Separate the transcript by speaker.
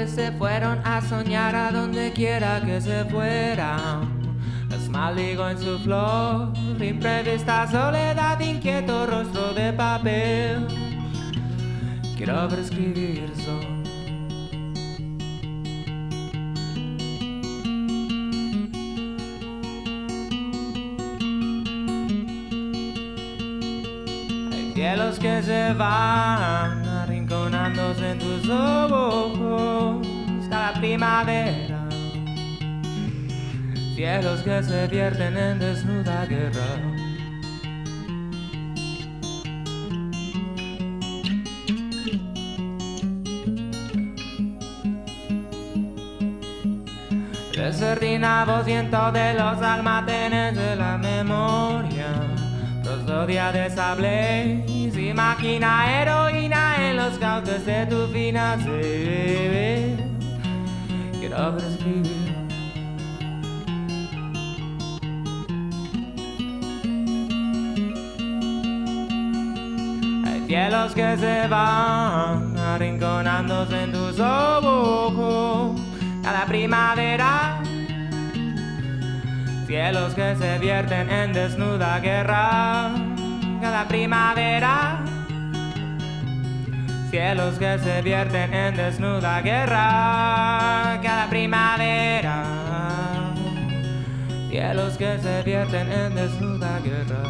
Speaker 1: que se fueron a soñar a donde quiera que se fueran. Las maldigo en su flor, imprevista soledad, inquieto rostro de papel. Quiero ver escribir sol. Cielos que se van arrinconándose en tus ojos cada primavera. Cielos que se vierten en desnuda guerra. Desordinado ciento de los almacenes de la memoria. Prosodia de sable y máquina heroína en los cauces de tu fina sed. Quiero ver escribir. Hay cielos que se van arrinconándose en tus ojos cada primavera. Cielos que se vierten en desnuda guerra cada primavera. Cielos que se vierten en desnuda guerra cada primavera. Cielos que se vierten en desnuda guerra.